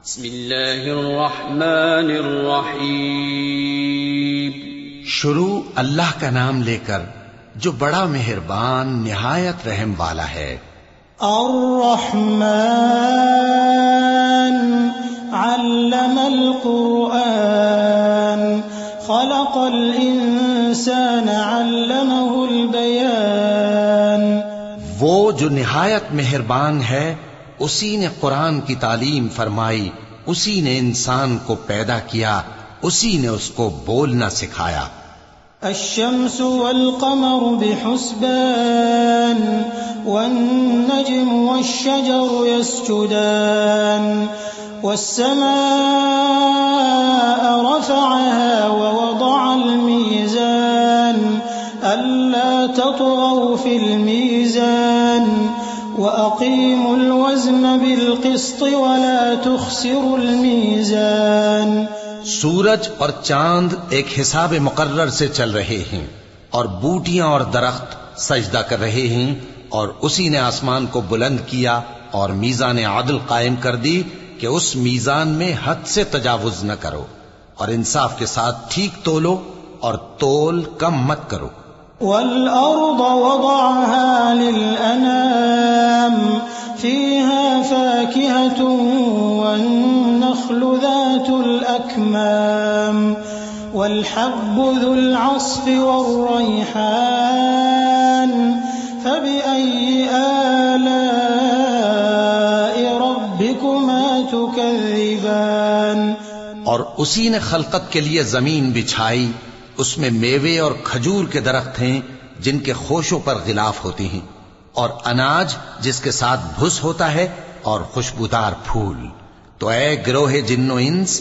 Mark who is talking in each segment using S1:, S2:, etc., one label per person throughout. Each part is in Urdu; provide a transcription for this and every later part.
S1: بسم اللہ الرحمن الرحیم.
S2: شروع اللہ کا نام لے کر جو بڑا مہربان نہایت رحم والا ہے.
S3: الرحمن علم القرآن خلق الانسان علمه البیان.
S2: وہ جو نہایت مہربان ہے اسی نے قرآن کی تعلیم فرمائی، اسی نے انسان کو پیدا کیا، اسی نے اس کو بولنا سکھایا.
S3: الشمس والقمر بحسبان والنجم والشجر يسجدان والسماء رفعها ووضع الميزان ألا تطغوا في الميزان وأقيموا الوزن بالقسط ولا تخسروا الميزان.
S2: سورج اور چاند ایک حساب مقرر سے چل رہے ہیں اور بوٹیاں اور درخت سجدہ کر رہے ہیں، اور اسی نے آسمان کو بلند کیا اور میزان عدل قائم کر دی کہ اس میزان میں حد سے تجاوز نہ کرو، اور انصاف کے ساتھ ٹھیک تولو اور تول کم مت کرو.
S3: والأرض وضعها للأنام فيها فاكهة والنخل ذات الأكمام والحب ذو العصف والريحان فبأي آلاء ربكما تكذبان.
S2: اور اسی نے خلقت کے لیے زمین بچھائی، اس میں میوے اور کھجور کے درخت ہیں جن کے خوشوں پر غلاف ہوتی ہیں، اور اناج جس کے ساتھ بھس ہوتا ہے، اور خوشبودار پھول. تو اے گروہ جن و انس،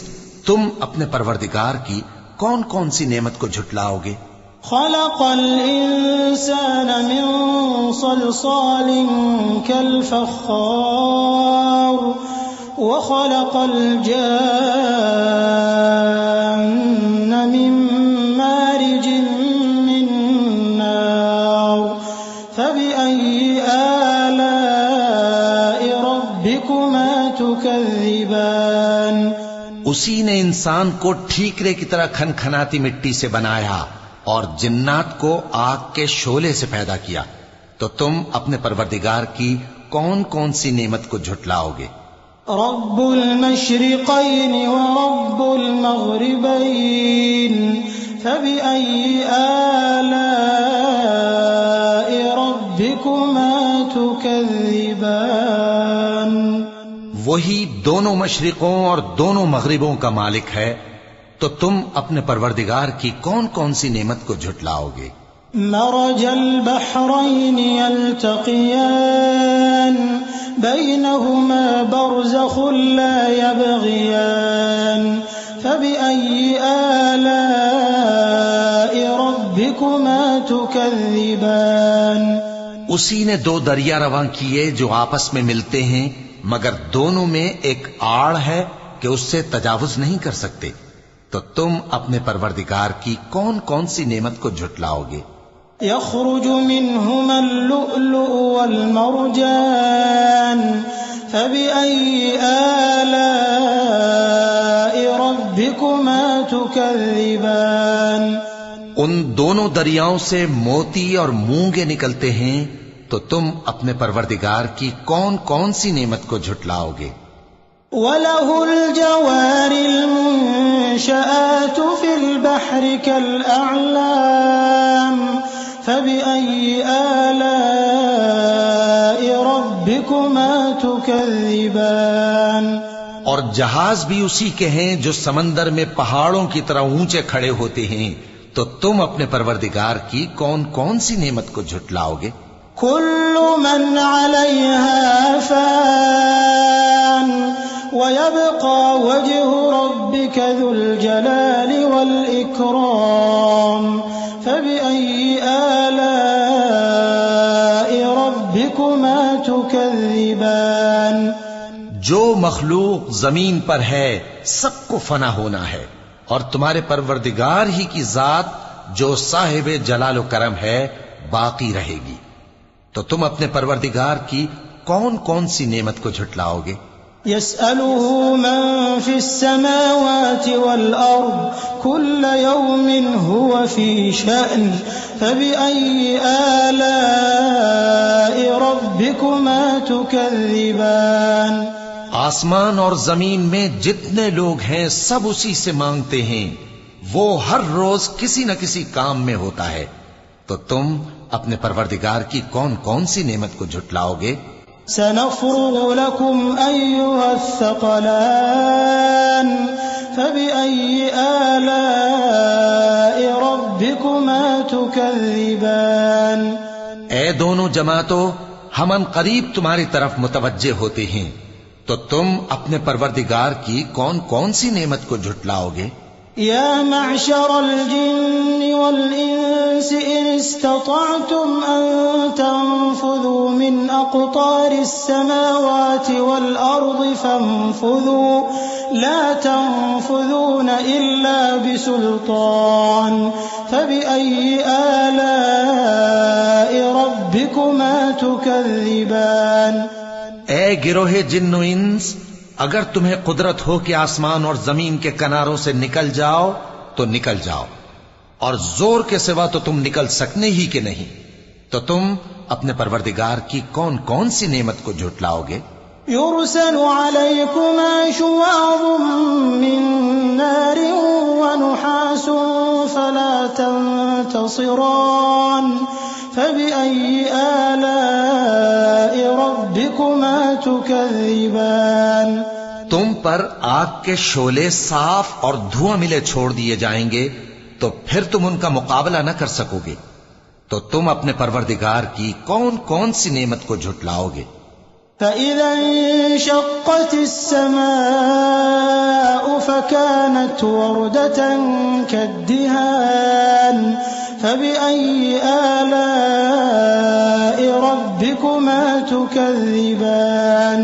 S2: تم اپنے پروردگار کی کون کون سی نعمت کو جھٹلاؤ گے؟
S3: خلق الانسان من صلصال كالفخار وخلق الجان من مارج من نار فبأي آلاء ربكما تكذبان.
S2: اسی نے انسان کو ٹھیکرے کی طرح کھنکھناتی مٹی سے بنایا اور جنات کو آگ کے شعلے سے پیدا کیا. تو تم اپنے پروردگار کی کون کون سی نعمت کو جھٹلاؤ گے؟
S3: رب المشرقين ورب المغربين فبأي آلاء ربكما تكذبان.
S2: وہی دونوں مشرقوں اور دونوں مغربوں کا مالک ہے، تو تم اپنے پروردگار کی کون کون سی نعمت کو جھٹلاؤ گے؟
S3: مرج البحرين يلتقيان بينهما برزخ لا يبغيان فبأي آلاء ربكما تكذبان.
S2: اسی نے دو دریا رواں کیے جو آپس میں ملتے ہیں، مگر دونوں میں ایک آڑ ہے کہ اس سے تجاوز نہیں کر سکتے. تو تم اپنے پروردگار کی کون کون سی نعمت کو جھٹلاؤ گے؟
S3: يخرج منهما اللؤلؤ والمرجان فبأي آلاء ربكما تكذبان.
S2: ان دونوں دریاؤں سے موتی اور مونگے نکلتے ہیں، تو تم اپنے پروردگار کی کون کون سی نعمت کو جھٹلاؤ گے؟
S3: وَلَهُ الْجَوَارِ الْمُنشَآتُ فِي الْبَحْرِ كَالْأَعْلَامِ فَبِأَيِّ آلَاءِ رَبِّكُمَا تُكَذِّبَانِ.
S2: اور جہاز بھی اسی کے ہیں جو سمندر میں پہاڑوں کی طرح اونچے کھڑے ہوتے ہیں. تو تم اپنے پروردگار کی کون کون سی نعمت کو جھٹلاؤ گے؟
S3: كل من عليها فان ويبقى وجه ربك ذو الجلال والإكرام فبأي آلاء ربكما تكذبان.
S2: جو مخلوق زمین پر ہے سب کو فنا ہونا ہے، اور تمہارے پروردگار ہی کی ذات جو صاحب جلال و کرم ہے باقی رہے گی. تو تم اپنے پروردگار کی کون کون سی نعمت کو جھٹلاؤ گے؟
S3: يسأله من في السماوات والأرض كل يوم هو في شأن فبأي آلاء ربكما تكذبان
S2: آسمان اور زمین میں جتنے لوگ ہیں سب اسی سے مانگتے ہیں، وہ ہر روز کسی نہ کسی کام میں ہوتا ہے، تو تم اپنے پروردگار کی کون کون سی نعمت کو جھٹلاؤ گے؟
S3: سنفرغ لكم أيها الثقلان فبأي آلاء ربكما تكذبان
S2: اے دونوں جماعتوں، ہم ان قریب تمہاری طرف متوجہ ہوتے ہیں، تو تم اپنے پروردگار کی کون کون سی نعمت کو جھٹلاؤ گے؟
S3: يا معشر الجن والإنس إن استطعتم أن تنفذوا من أقطار السماوات والأرض فانفذوا لا تنفذون إلا بسلطان فبأي آلاء ربكما تكذبان
S2: اے گروہ جن و انس، اگر تمہیں قدرت ہو کہ آسمان اور زمین کے کناروں سے نکل جاؤ تو نکل جاؤ، اور زور کے سوا تو تم نکل سکنے ہی کہ نہیں، تو تم اپنے پروردگار کی کون کون سی نعمت کو جھٹلاؤ گے؟
S3: يرسل عليكما شواظ من نار ونحاس فلا تنتصران فبأي آلاء ربكما تكذبان
S2: تم پر آگ کے شعلے صاف اور دھواں ملے چھوڑ دیے جائیں گے، تو پھر تم ان کا مقابلہ نہ کر سکو گے، تو تم اپنے پروردگار کی کون کون سی نعمت کو جھٹلاؤ گے؟
S3: فإذا انشقت السماء فكانت وردة كالدهان فبأي آلاء ربكما تكذبان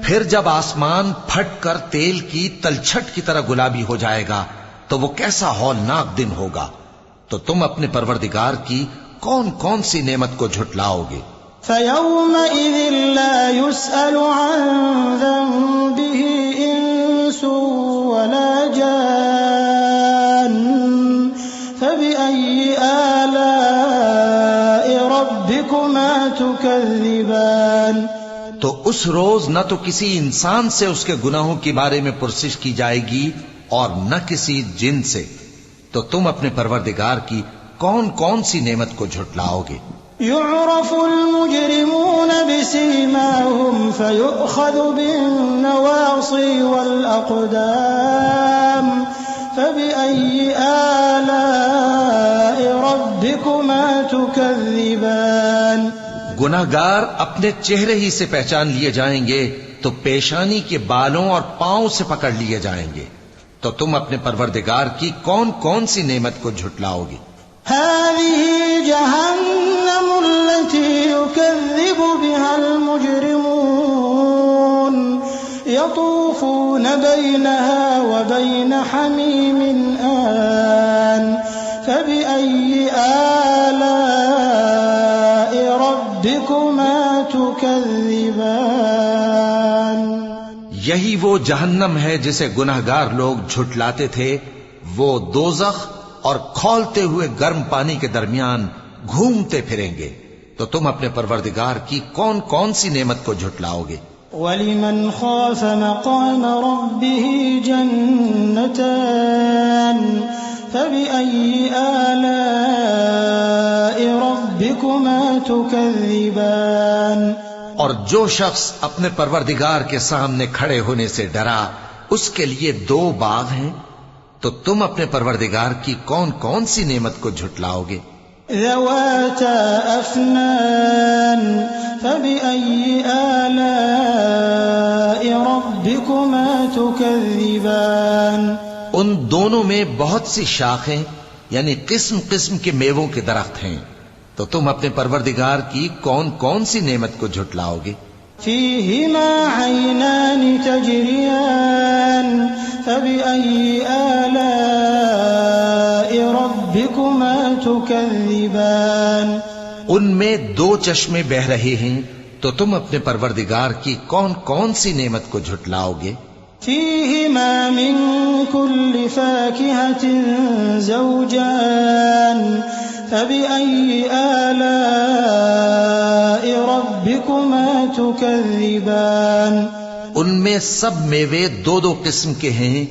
S2: پھر جب آسمان پھٹ کر تیل کی تلچھٹ کی طرح گلابی ہو جائے گا تو وہ کیسا ہولناک دن ہوگا، تو تم اپنے پروردگار کی کون کون سی نعمت کو جھٹلاؤ گے؟
S3: فيومئذ لا يسأل عن ذنبه إنس ولا جان فبأي آلاء ربكما تكذبان
S2: تو اس روز نہ تو کسی انسان سے اس کے گناہوں کے بارے میں پرسش کی جائے گی اور نہ کسی جن سے، تو تم اپنے پروردگار کی کون کون سی نعمت کو جھٹلاؤ گے؟
S3: يعرف المجرمون بسيماهم فيؤخذ بالنواصي والأقدام فبأي آلاء ربكما تكذبان
S2: گناہگار اپنے چہرے ہی سے پہچان لیے جائیں گے تو پیشانی کے بالوں اور پاؤں سے پکڑ لیے جائیں گے، تو تم اپنے پروردگار کی کون کون سی نعمت کو جھٹلاؤ گے؟
S3: هذه جهنم التي يكذب بها المجرمون يطوفون بينها وبين حميم آن فبأي آلاء ربكما تكذبان
S2: یہی وہ جہنم ہے جسے گناہگار لوگ جھٹلاتے تھے، وہ دوزخ اور کھولتے ہوئے گرم پانی کے درمیان گھومتے پھریں گے، تو تم اپنے پروردگار کی کون کون سی نعمت کو جھٹلاؤ گے؟
S3: وَلِمَنْ خَافَ مَقَامَ رَبِّهِ جَنَّتَانِ فَبِأَيِّ آلَاءِ رَبِّكُمَا تُكَذِّبَانِ
S2: اور جو شخص اپنے پروردگار کے سامنے کھڑے ہونے سے ڈرا، اس کے لیے دو باغ ہیں، تو تم اپنے پروردگار کی کون کون سی نعمت کو جھٹلاؤ گے؟
S3: ذواتا افنان فبأي آلاء ربكما تكذبان
S2: ان دونوں میں بہت سی شاخیں یعنی قسم قسم کے میووں کے درخت ہیں، تو تم اپنے پروردگار کی کون کون سی نعمت کو جھٹلاؤ گے؟
S3: فيهما عينان تجريان فبأي آلاء ربكما تكذبان
S2: ان میں دو چشمے بہ رہے ہیں، تو تم اپنے پروردگار کی کون کون سی نعمت کو جھٹلاؤ گے؟
S3: فيهما من كل فاكهة زوجان فبأي آلاء ربكما تكذبان
S2: ان میں سب میوے دو دو قسم کے ہیں،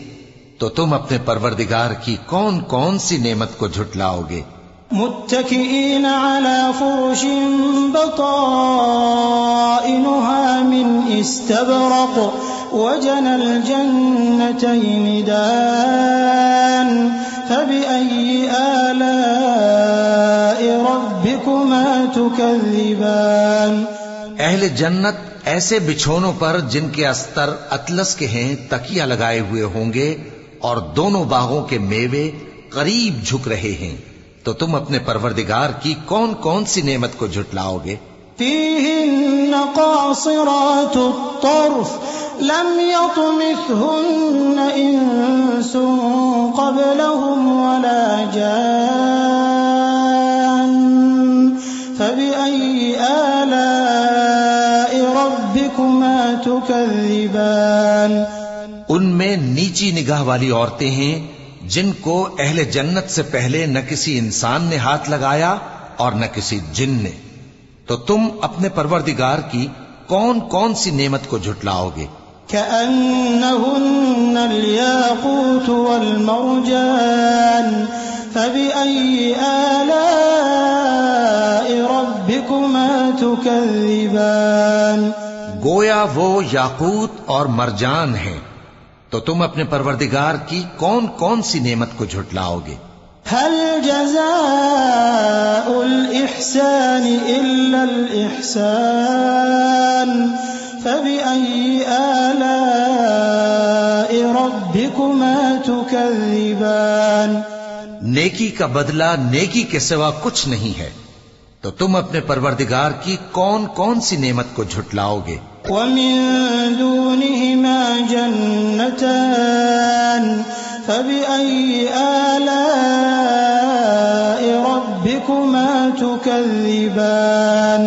S2: تو تم اپنے پروردگار کی کون کون سی نعمت کو جھٹلاؤ گے؟
S3: متكئين على فرش بطائنها من استبرق وجنى الجنتين دان فبأي آلاء ربكما تكذبان
S2: اہل جنت ایسے بچھونوں پر جن کے استر اطلس کے ہیں تکیہ لگائے ہوئے ہوں گے، اور دونوں باغوں کے میوے قریب جھک رہے ہیں، تو تم اپنے پروردگار کی کون کون سی نعمت کو جھٹلاؤ گے؟
S3: فيهن قاصرات الطرف لم يطمثهن إنس قبلهم ولا جان فبأي آلاء ربكما تكذبان
S2: ان میں نیچی نگاہ والی عورتیں ہیں جن کو اہل جنت سے پہلے نہ کسی انسان نے ہاتھ لگایا اور نہ کسی جن نے، تو تم اپنے پروردگار کی کون کون سی نعمت کو جھٹلاؤ گے؟
S3: كأنهن الياقوت والمرجان فبأي آلاء ربكما تكذبان
S2: گویا وہ یاقوت اور مرجان ہیں، تو تم اپنے پروردگار کی کون کون سی نعمت کو جھٹلاؤ گے؟
S3: هل جزاء الإحسان إلا الإحسان فبأي آلاء ربكما تكذبان
S2: نیکی کا بدلہ نیکی کے سوا کچھ نہیں ہے، تو تم اپنے پروردگار کی کون کون سی نعمت کو جھٹلاؤ گے؟
S3: ومن دونهما جنتان فبأي آلاء ربكما تكذبان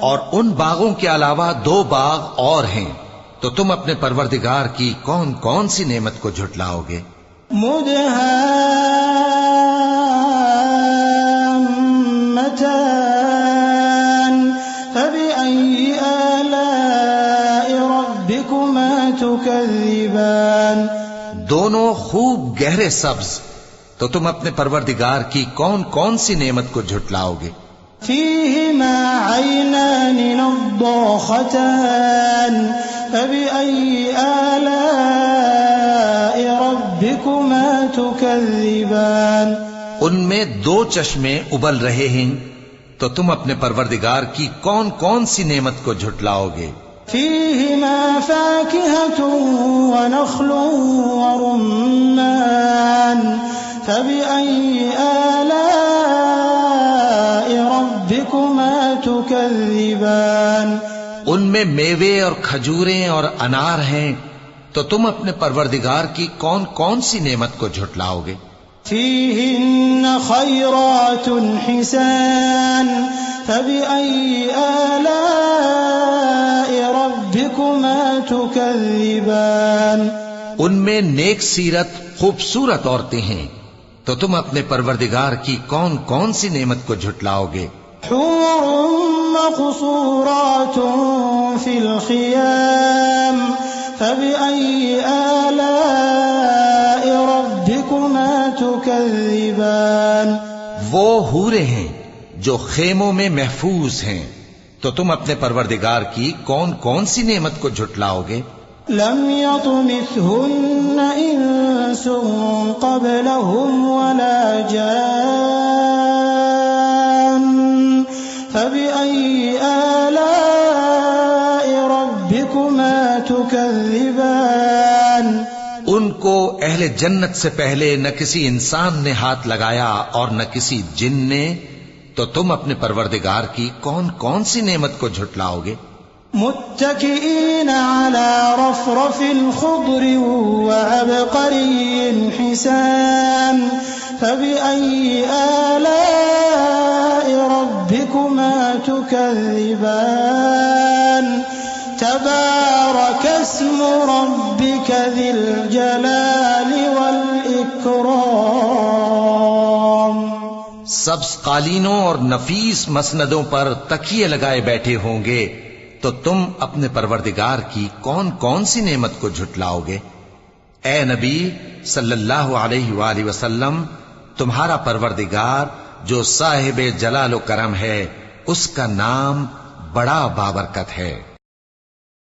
S2: اور ان باغوں کے علاوہ دو باغ اور ہیں، تو تم اپنے پروردگار کی کون کون سی نعمت کو جھٹلاؤ گے؟
S3: مدهامتان فبأي آلاء ربكما تكذبان
S2: دونوں خوب گہرے سبز، تو تم اپنے پروردگار کی کون کون سی نعمت کو جھٹلاؤ گے؟
S3: فيهما عينان نضاختان فبأي آلاء ربكما تكذبان
S2: ان میں دو چشمے ابل رہے ہیں، تو تم اپنے پروردگار کی کون کون سی نعمت کو جھٹلاؤ گے؟
S3: فيهما فاكهة ونخل ورمان فبأي آلاء ربكما تكذبان
S2: ان میں میوے اور کھجوریں اور انار ہیں، تو تم اپنے پروردگار کی کون کون سی نعمت کو جھٹلاؤ گے؟
S3: فيهن خيرات حسان فبأي آلاء ربكما تكذبان
S2: ان میں نیک سیرت خوبصورت عورتیں ہیں، تو تم اپنے پروردگار کی کون کون سی نعمت کو جھٹلاؤ گے؟
S3: حور مقصورات في الخيام فبأي آلاء ربكما تكذبان
S2: وہ حوریں ہیں جو خیموں میں محفوظ ہیں، تو تم اپنے پروردگار کی کون کون سی نعمت کو جھٹلاؤ گے؟
S3: لم يطمثهن إنس قبلهم ولا جان فبأي آلاء ربكما تكذبان
S2: ان کو اہل جنت سے پہلے نہ کسی انسان نے ہاتھ لگایا اور نہ کسی جن نے، تو تم اپنے پروردگار کی کون کون سی نعمت کو جھٹلاؤ گے؟
S3: متكئين على رفرف خضر وعبقري حسان فبأي آلاء ربكما تكذبان اسم ربك ذي الجلال والإكرام.
S2: سبز قالینوں اور نفیس مسندوں پر تکیے لگائے بیٹھے ہوں گے تو تم اپنے پروردگار کی کون کون سی نعمت کو جھٹلاؤ گے؟ اے نبی صلی اللہ علیہ وآلہ وسلم، تمہارا پروردگار جو صاحب جلال و کرم ہے، اس کا نام بڑا بابرکت ہے.